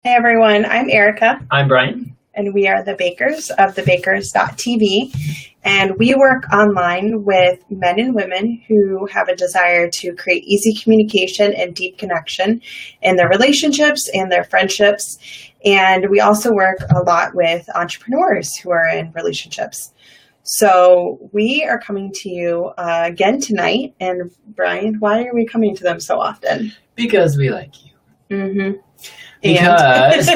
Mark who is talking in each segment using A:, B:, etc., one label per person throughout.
A: Hey everyone, I'm Erica,
B: I'm Brian.
A: and we are the Bakers of thebakers.tv, and we work online with men and women who have a desire to create easy communication and deep connection in their relationships and their friendships, and we also work a lot with entrepreneurs who are in relationships. So we are coming to you again tonight, and Brian, why are we coming to them so often?
B: Because we like you.
A: Mm-hmm.
B: Because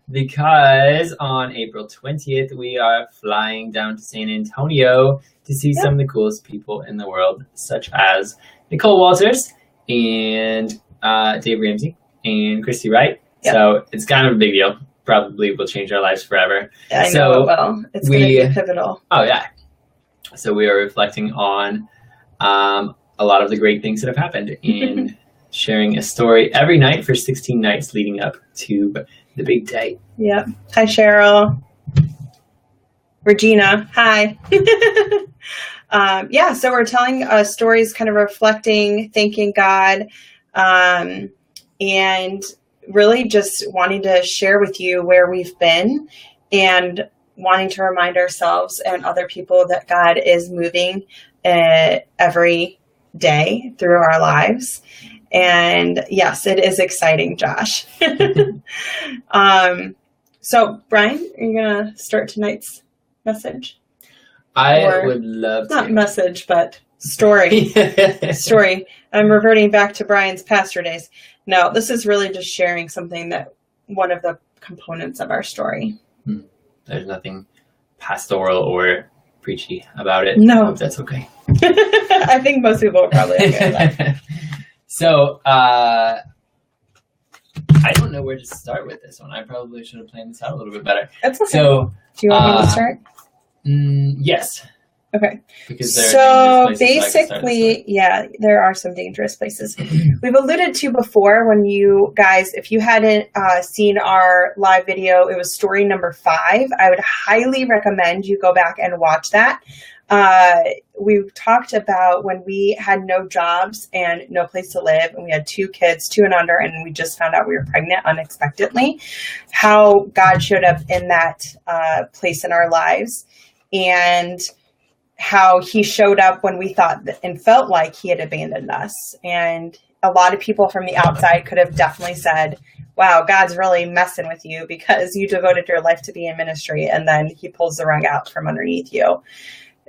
B: because on April 20th, we are flying down to San Antonio to see some of the coolest people in the world, such as Nicole Walters and Dave Ramsey and Christy Wright.
A: Yep.
B: So it's kind of a big deal. Probably will change our lives forever.
A: I know it will. It's going to be pivotal.
B: Oh, yeah. So we are reflecting on a lot of the great things that have happened in sharing a story every night for 16 nights leading up to the big day.
A: Yep. Hi, Cheryl. Regina. Hi. So we're telling stories kind of reflecting, thanking God, and really just wanting to share with you where we've been and wanting to remind ourselves and other people that God is moving every day through our lives. And yes, it is exciting, Josh. So Brian, are you going to start tonight's message?
B: I would love to.
A: Not message, but story. Story. I'm reverting back to Brian's pastor days. No, this is really just sharing something that one of the components of our story.
B: There's nothing pastoral or preachy about it.
A: No.
B: I hope that's okay.
A: I think most people are probably okay with that.
B: So, I don't know where to start with this one. I probably should have planned this out a little bit better.
A: That's okay.
B: So,
A: do you want me to start?
B: Yes.
A: Okay.
B: Because there
A: so basically, there are some dangerous places. We've alluded to before when you guys, if you hadn't seen our live video, it was story number 5. I would highly recommend you go back and watch that. We talked about when we had no jobs and no place to live, and we had 2 kids, 2 and under, and we just found out we were pregnant unexpectedly, how God showed up in that place in our lives, and how he showed up when we thought and felt like he had abandoned us. And a lot of people from the outside could have definitely said, wow, God's really messing with you because you devoted your life to be in ministry, and then he pulls the rug out from underneath you.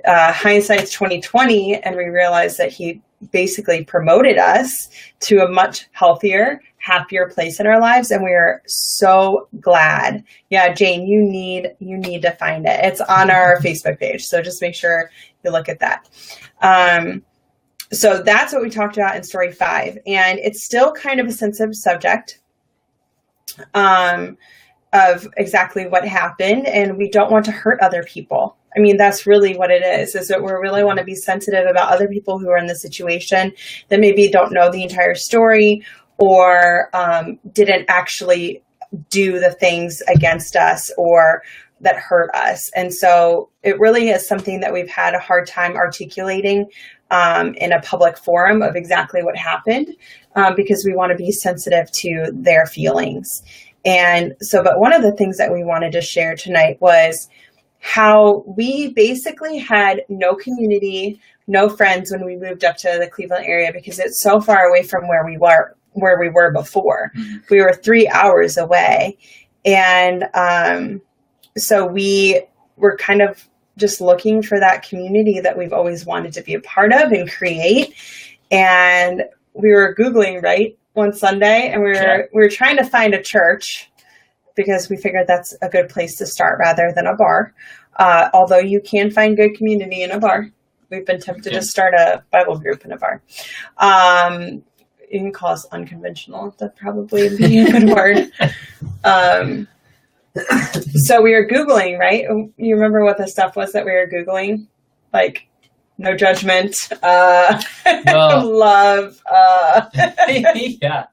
A: Hindsight's 2020, and we realized that he basically promoted us to a much healthier, happier place in our lives, and we are so glad. Yeah, Jane, you need to find it. It's on our Facebook page, so just make sure you look at that. So that's what we talked about in story 5, and it's still kind of a sensitive subject of exactly what happened, and we don't want to hurt other people. I mean, that's really what it is that we really want to be sensitive about other people who are in the situation that maybe don't know the entire story or didn't actually do the things against us or that hurt us. And so it really is something that we've had a hard time articulating in a public forum of exactly what happened because we want to be sensitive to their feelings. And so, but one of the things that we wanted to share tonight was how we basically had no community, no friends when we moved up to the Cleveland area because it's so far away from where we were before. Mm-hmm. We were 3 hours away. And so we were kind of just looking for that community that we've always wanted to be a part of and create. And we were Googling, right, one Sunday, and we were trying to find a church because we figured that's a good place to start rather than a bar. Although you can find good community in a bar. We've been tempted to start a Bible group in a bar. You can call us unconventional. That'd probably be a good word. So we were Googling, right? You remember what the stuff was that we were Googling? Like, no judgment, love.
B: Yeah.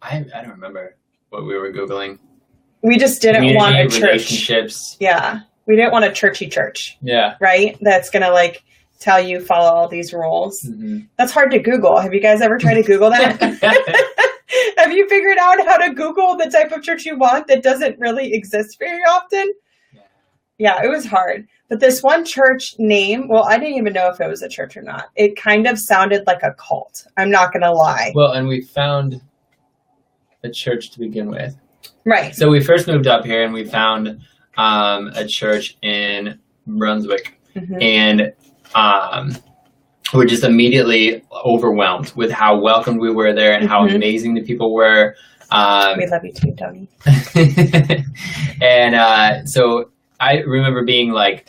B: I don't remember what we were Googling.
A: We just didn't want a church.
B: Relationships.
A: Yeah. We didn't want a churchy church.
B: Yeah.
A: Right? That's going to tell you follow all these rules. Mm-hmm. That's hard to Google. Have you guys ever tried to Google that? Have you figured out how to Google the type of church you want that doesn't really exist very often? Yeah, it was hard. But this one church name, well, I didn't even know if it was a church or not. It kind of sounded like a cult. I'm not going to lie.
B: Well, and we found a church to begin with.
A: Right.
B: So we first moved up here and we found a church in Brunswick. And we're just immediately overwhelmed with how welcomed we were there and how amazing the people were.
A: We love you too, Tony.
B: And so I remember being like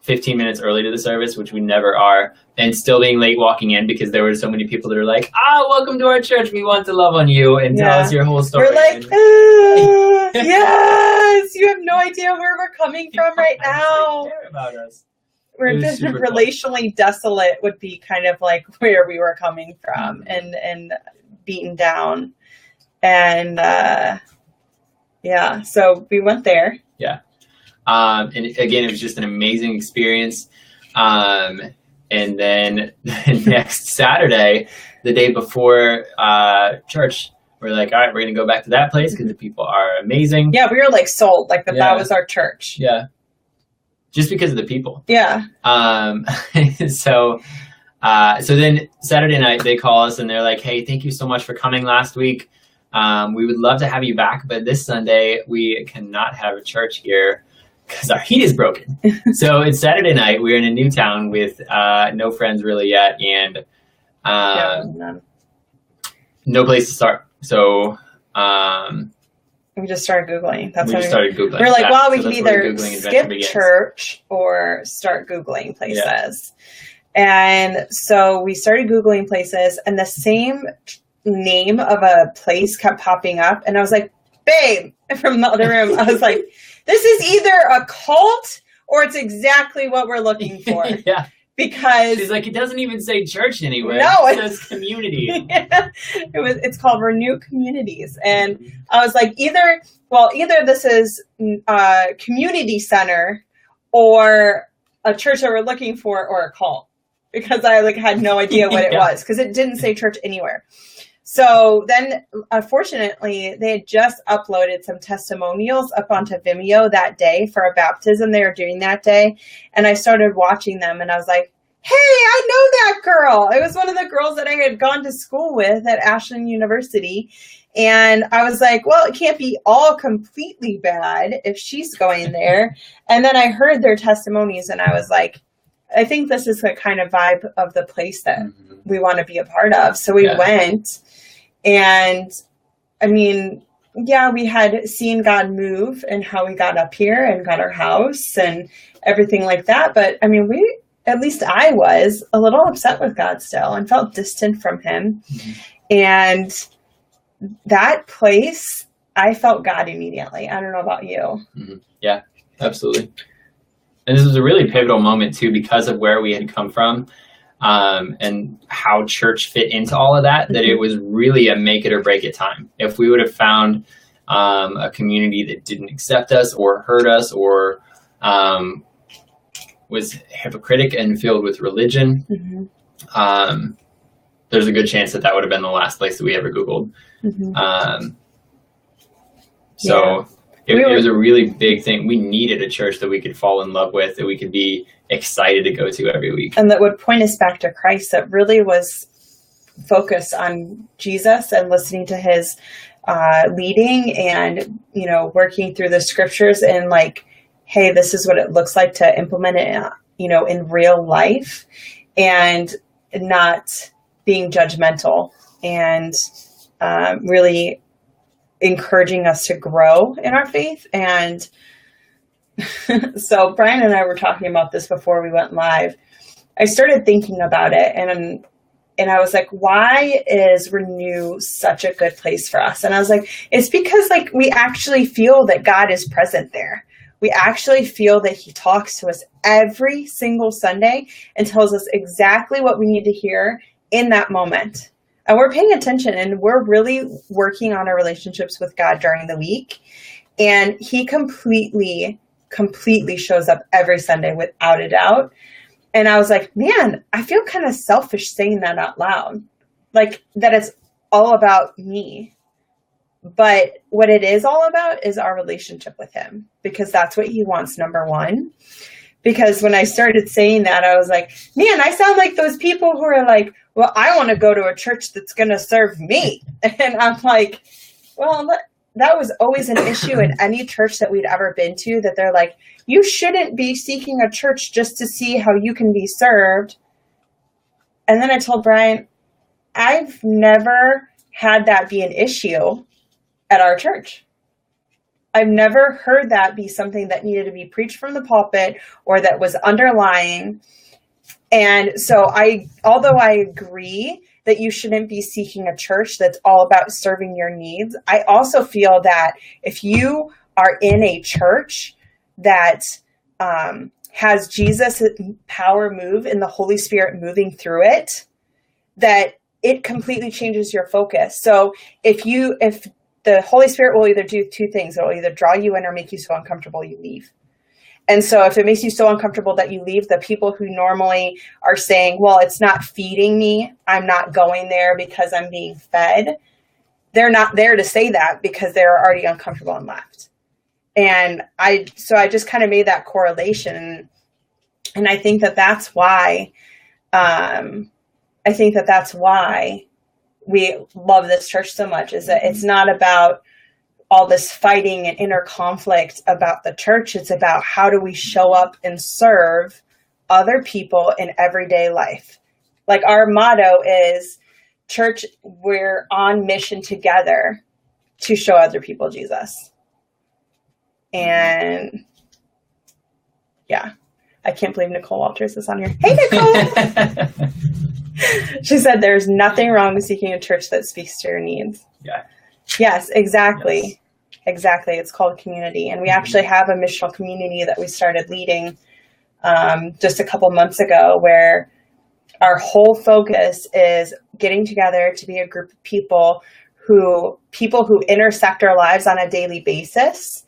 B: 15 minutes early to the service, which we never are, and still being late walking in because there were so many people that are like, welcome to our church. We want to love on you and tell us your whole story.
A: We're like, yes, you have no idea where we're coming from right now.
B: They care about us.
A: We're just relationally desolate would be kind of like where we were coming from and beaten down. And so we went there.
B: Yeah. And again, it was just an amazing experience. And then next Saturday, the day before church, we're like, all right, we're going to go back to that place because the people are amazing.
A: Yeah, we were like sold, like that was our church.
B: Yeah. Just because of the people.
A: Yeah.
B: So then Saturday night, they call us and they're like, hey, thank you so much for coming last week. We would love to have you back, but this Sunday we cannot have a church here because our heat is broken. So it's Saturday night. We're in a new town with no friends really yet and no place to start. So
A: we just started Googling.
B: Started Googling.
A: We're like, we can either skip church or start Googling places. Yeah. And so we started Googling places and the same name of a place kept popping up. And I was like, babe, from the other room, I was like, this is either a cult or it's exactly what we're looking for.
B: Yeah.
A: Because
B: she's like, it doesn't even say church anywhere.
A: No,
B: it says community.
A: Yeah, it's called Renew Communities. And I was like, either this is a community center or a church that we're looking for or a cult. Because I had no idea what it was because it didn't say church anywhere. So then, unfortunately, they had just uploaded some testimonials up onto Vimeo that day for a baptism they were doing that day. And I started watching them and I was like, hey, I know that girl. It was one of the girls that I had gone to school with at Ashland University. And I was like, well, it can't be all completely bad if she's going there. And then I heard their testimonies and I was like, I think this is the kind of vibe of the place that we want to be a part of. So we went. And I mean, we had seen God move and how we got up here and got our house and everything like that. But I mean, at least I was a little upset with God still and felt distant from him. And that place, I felt God immediately. I don't know about you.
B: Yeah, absolutely. And this was a really pivotal moment too, because of where we had come from. And how church fit into all of that, that it was really a make it or break it time. If we would have found a community that didn't accept us or hurt us or was hypocritic and filled with religion, there's a good chance that would have been the last place that we ever Googled. It was a really big thing. We needed a church that we could fall in love with, that we could be excited to go to every week.
A: And that would point us back to Christ, that really was focused on Jesus and listening to his leading and, working through the scriptures and like, hey, this is what it looks like to implement it, in real life and not being judgmental and really encouraging us to grow in our faith. And so Brian and I were talking about this before we went live. I started thinking about it and I was like, why is Renew such a good place for us? And I was like, it's because we actually feel that God is present there. We actually feel that he talks to us every single Sunday and tells us exactly what we need to hear in that moment. And we're paying attention and we're really working on our relationships with God during the week. And he completely shows up every Sunday without a doubt. And I was like, man, I feel kind of selfish saying that out loud. Like that it's all about me But what it is all about is our relationship with him, because that's what he wants, number one. Because when I started saying that, I was like, man, I sound like those people who are like, well, I want to go to a church that's going to serve me. And I'm like, well, that was always an issue in any church that we'd ever been to, that they're like, you shouldn't be seeking a church just to see how you can be served. And then I told Brian, I've never had that be an issue at our church. I've never heard that be something that needed to be preached from the pulpit or that was underlying. And so although I agree that you shouldn't be seeking a church that's all about serving your needs, I also feel that if you are in a church that has Jesus' power move and the Holy Spirit moving through it, that it completely changes your focus. So if the Holy Spirit will either do two things, it will either draw you in or make you so uncomfortable you leave. And so if it makes you so uncomfortable that you leave, the people who normally are saying, well, it's not feeding me, I'm not going there because I'm being fed, they're not there to say that because they're already uncomfortable and left. And I just kind of made that correlation. And I think that that's why, we love this church so much, is that it's not about all this fighting and inner conflict about the church. It's about how do we show up and serve other people in everyday life. Like our motto is, church, we're on mission together to show other people Jesus. And yeah, I can't believe Nicole Walters is on here. Hey, Nicole! She said there's nothing wrong with seeking a church that speaks to your needs.
B: Yeah.
A: Yes, exactly. Yes. Exactly. It's called community. And we actually have a missional community that we started leading just a couple months ago, where our whole focus is getting together to be a group of people who intersect our lives on a daily basis.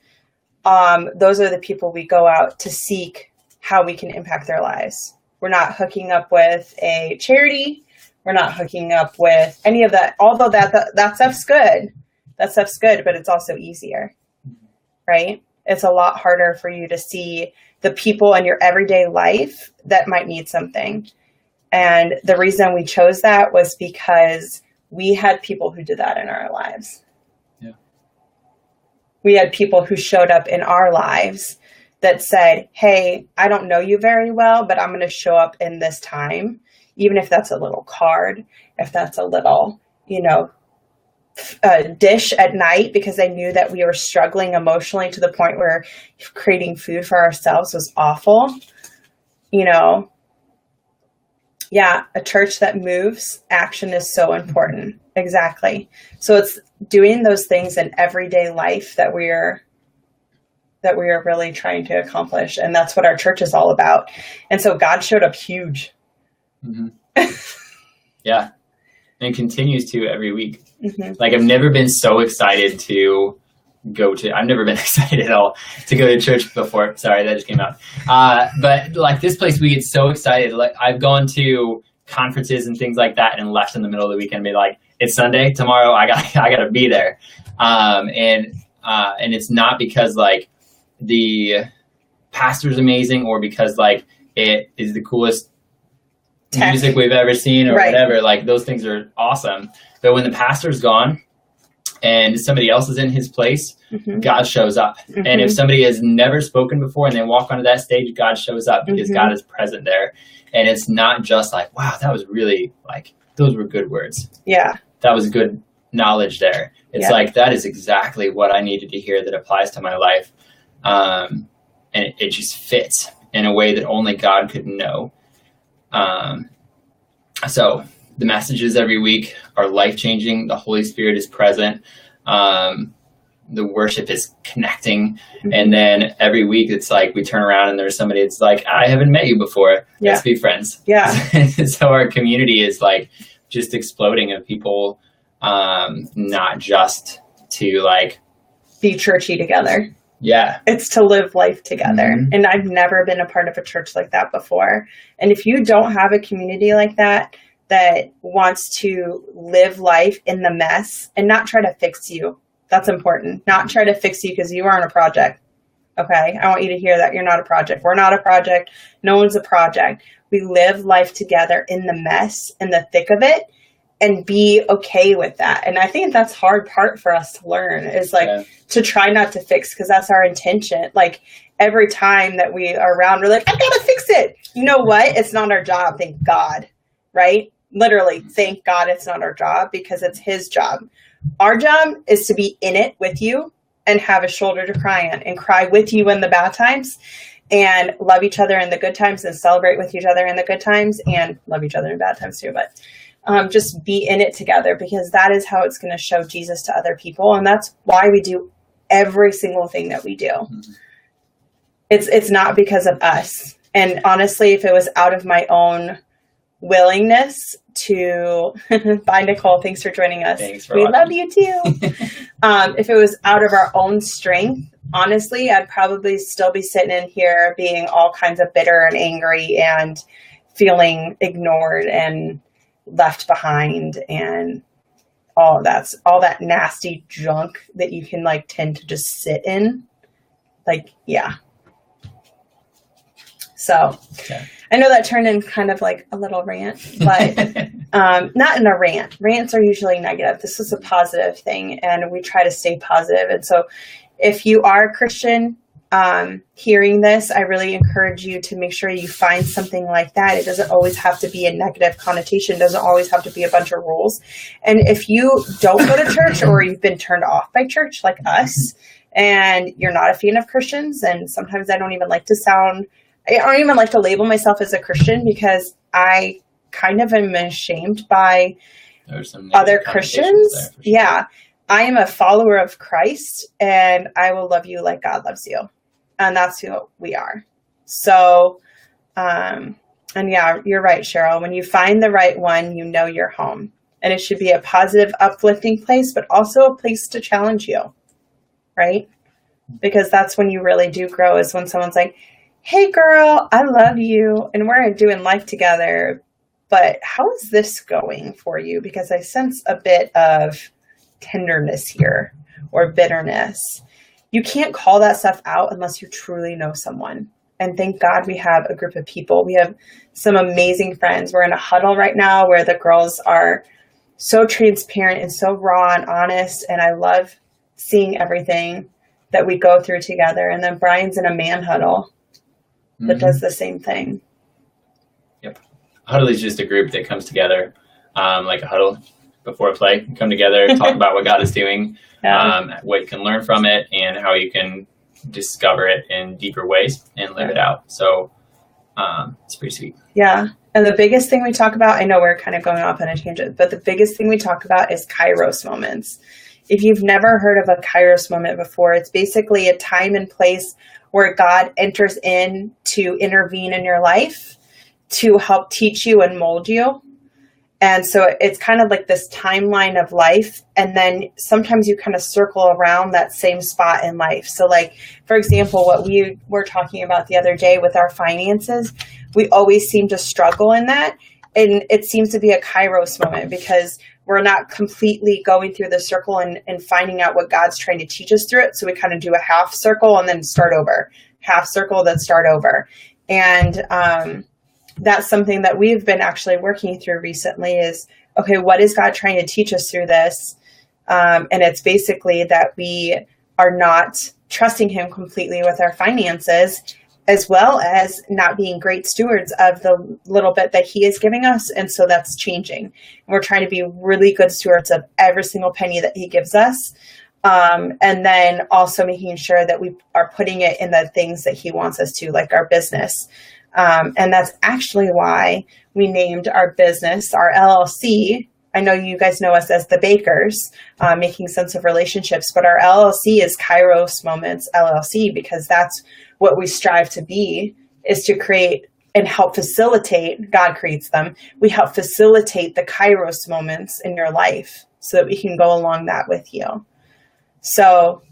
A: Those are the people we go out to seek how we can impact their lives. We're not hooking up with a charity. We're not hooking up with any of that. Although that stuff's good. That stuff's good, but it's also easier, right? It's a lot harder for you to see the people in your everyday life that might need something. And the reason we chose that was because we had people who did that in our lives.
B: Yeah.
A: We had people who showed up in our lives that said, hey, I don't know you very well, but I'm going to show up in this time, even if that's a little card, if that's a little, dish at night, because they knew that we were struggling emotionally to the point where creating food for ourselves was awful. Yeah, a church that moves, action is so important. Exactly. So it's doing those things in everyday life that we are really trying to accomplish. And that's what our church is all about. And so God showed up huge.
B: Mm-hmm. Yeah. And continues to every week.
A: Mm-hmm.
B: Like, I've never been so excited to I've never been excited at all to go to church before. Sorry, that just came out. But like this place, we get so excited. Like, I've gone to conferences and things like that and left in the middle of the weekend and be like, it's Sunday tomorrow. I gotta be there. And it's not because like the pastor's amazing or because like it is the coolest music we've ever seen or whatever. Like, those things are awesome. But when the pastor's gone and somebody else is in his place, mm-hmm. God shows up. Mm-hmm. And if somebody has never spoken before and they walk onto that stage, God shows up because mm-hmm. God is present there. And it's not just like, wow, that was really like, those were good words.
A: Yeah.
B: That was good knowledge there. It's like, that is exactly what I needed to hear that applies to my life. And it just fits in a way that only God could know. So the messages every week are life-changing. The Holy Spirit is present. The worship is connecting. Mm-hmm. And then every week it's like we turn around and there's somebody that's like, I haven't met you before.
A: Yeah.
B: Let's be friends.
A: Yeah.
B: So our community is like just exploding of people, not just to like
A: be churchy together.
B: Yeah.
A: It's to live life together.
B: Mm-hmm.
A: And I've never been a part of a church like that before. And if you don't have a community like that wants to live life in the mess and not try to fix you, That's important. Not try to fix you because you aren't a project. Okay. I want you to hear that you're not a project. We're not a project. No one's a project. We live life together in the mess, in the thick of it, and be okay with that. And I think that's hard part for us to learn is like to try not to fix, because that's our intention. Like every time that we are around, we're like, I gotta fix it. You know what? It's not our job. Thank God. Right? Literally, thank God it's not our job, because it's his job. Our job is to be in it with you and have a shoulder to cry on and cry with you in the bad times and love each other in the good times and celebrate with each other in the good times and love each other in bad times too. But just be in it together, because that is how it's going to show Jesus to other people. And that's why we do every single thing that we do. Mm-hmm. It's not because of us. And honestly, if it was out of my own willingness to bye, Nicole, thanks for joining us. We love you too. If it was out of our own strength, honestly, I'd probably still be sitting in here being all kinds of bitter and angry and feeling ignored and left behind and all that nasty junk that you can like tend to just sit in. Like, yeah. So I know that turned in kind of like a little rant, but not in a rant. Rants are usually negative. This is a positive thing, and we try to stay positive. And so if you are a Christian hearing this, I really encourage you to make sure you find something like that. It doesn't always have to be a negative connotation. It doesn't always have to be a bunch of rules. And if you don't go to church, or you've been turned off by church like us, and you're not a fan of Christians, and sometimes I don't even like to label myself as a Christian, because I kind of am ashamed by other Christians. Sure. Yeah. I am a follower of Christ, and I will love you like God loves you. And that's who we are. So, and yeah, you're right, Cheryl. When you find the right one, you know you're home. And it should be a positive, uplifting place, but also a place to challenge you. Right? Because that's when you really do grow, is when someone's like, hey girl, I love you and we're doing life together, but how is this going for you? Because I sense a bit of tenderness here or bitterness. You can't call that stuff out unless you truly know someone. And thank God we have a group of people. We have some amazing friends. We're in a huddle right now where the girls are so transparent and so raw and honest. And I love seeing everything that we go through together. And then Brian's in a man huddle that does the same thing.
B: Yep. Huddle is just a group that comes together, like a huddle before a play. Come together, talk about what God is doing, what you can learn from it, and how you can discover it in deeper ways and live it out. So it's pretty sweet.
A: Yeah. And the biggest thing we talk about, I know we're kind of going off on a tangent, but the biggest thing we talk about is Kairos moments. If you've never heard of a Kairos moment before, it's basically a time and place where God enters in to intervene in your life to help teach you and mold you. And so it's kind of like this timeline of life. And then sometimes you kind of circle around that same spot in life. So like, for example, what we were talking about the other day with our finances, we always seem to struggle in that. And it seems to be a Kairos moment, because we're not completely going through the circle and finding out what God's trying to teach us through it. So we kind of do a half circle and then start over, half circle, then start over. And that's something that we've been actually working through recently is, okay, what is God trying to teach us through this? And it's basically that we are not trusting him completely with our finances, as well as not being great stewards of the little bit that he is giving us. And so that's changing. And we're trying to be really good stewards of every single penny that he gives us. And then also making sure that we are putting it in the things that he wants us to, like our business. And that's actually why we named our business, our LLC. I know you guys know us as the Bakers, Making Sense of Relationships, but our LLC is Kairos Moments LLC, because that's what we strive to be, is to create and help facilitate. God creates them. We help facilitate the Kairos moments in your life so that we can go along that with you. So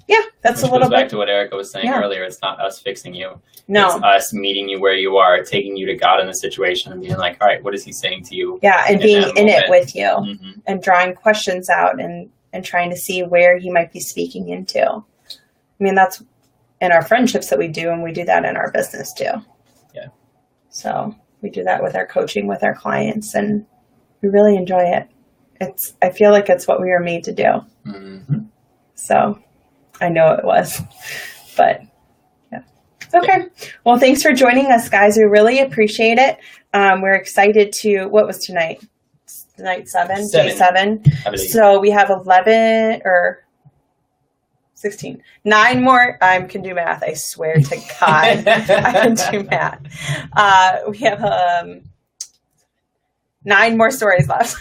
A: yeah, that's a little bit
B: back to what Erica was saying earlier. It's not us fixing you.
A: No.
B: It's us meeting you where you are, taking you to God in the situation and being like, all right, what is he saying to you?
A: Yeah, and being in it with you and drawing questions out and and trying to see where he might be speaking into. I mean, that's in our friendships that we do, and we do that in our business too.
B: Yeah.
A: So we do that with our coaching, with our clients, and we really enjoy it. I feel like it's what we were made to do.
B: Mm-hmm.
A: So I know it was, but yeah. Okay. Well, thanks for joining us, guys. We really appreciate it. We're excited to, what was tonight? Night 7, day 7. So we have 11 or 16, 9 more. I can do math. I swear to God, I can do math. We have 9 more stories left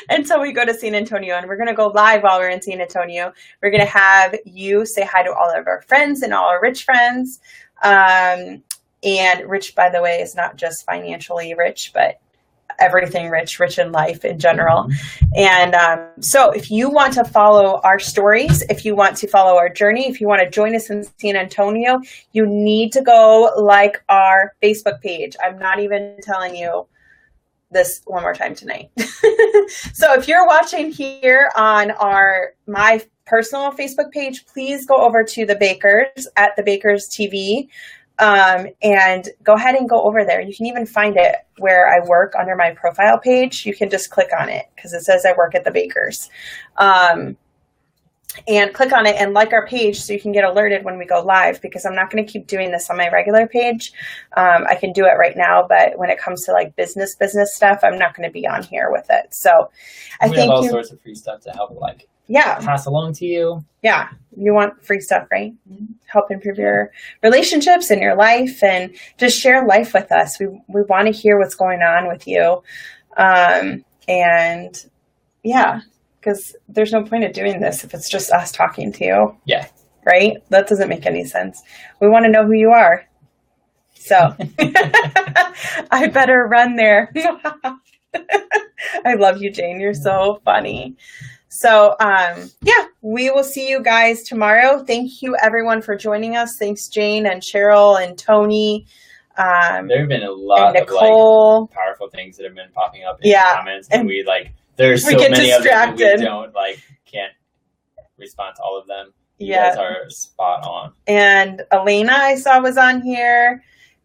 A: until we go to San Antonio, and we're going to go live while we're in San Antonio. We're going to have you say hi to all of our friends and all our rich friends. And rich, by the way, is not just financially rich, but everything rich in life in general. And so if you want to follow our stories, if you want to follow our journey, if you want to join us in San Antonio, you need to go like our Facebook page. I'm not even telling you this one more time tonight. So if you're watching here on my personal Facebook page, please go over to the Bakers at the Bakers TV. And go ahead and go over there. You can even find it where I work under my profile page. You can just click on it because it says I work at the Bakers. And click on it and like our page so you can get alerted when we go live, because I'm not going to keep doing this on my regular page. I can do it right now, but when it comes to like business stuff, I'm not going to be on here with it. So
B: we have all sorts of free stuff to help pass along to you.
A: Yeah. You want free stuff, right? Help improve your relationships and your life, and just share life with us. We want to hear what's going on with you. And yeah, because there's no point of doing this if it's just us talking to you.
B: Yeah.
A: Right? That doesn't make any sense. We want to know who you are. So I better run there. I love you, Jane. You're so funny. So, yeah, we will see you guys tomorrow. Thank you, everyone, for joining us. Thanks, Jane and Cheryl and Tony.
B: There have been a lot of powerful things that have been popping up in the comments, and there's so many of them that we can't respond to all of them. You guys are spot on. And
A: Elena, I saw, was on here,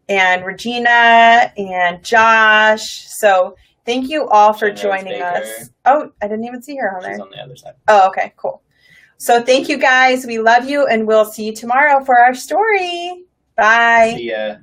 A: and Regina and Josh. So thank you all for joining us. Oh, I didn't even see her on there.
B: She's on the other side.
A: Oh, okay, cool. So thank you, guys. We love you, and we'll see you tomorrow for our story. Bye.
B: See ya.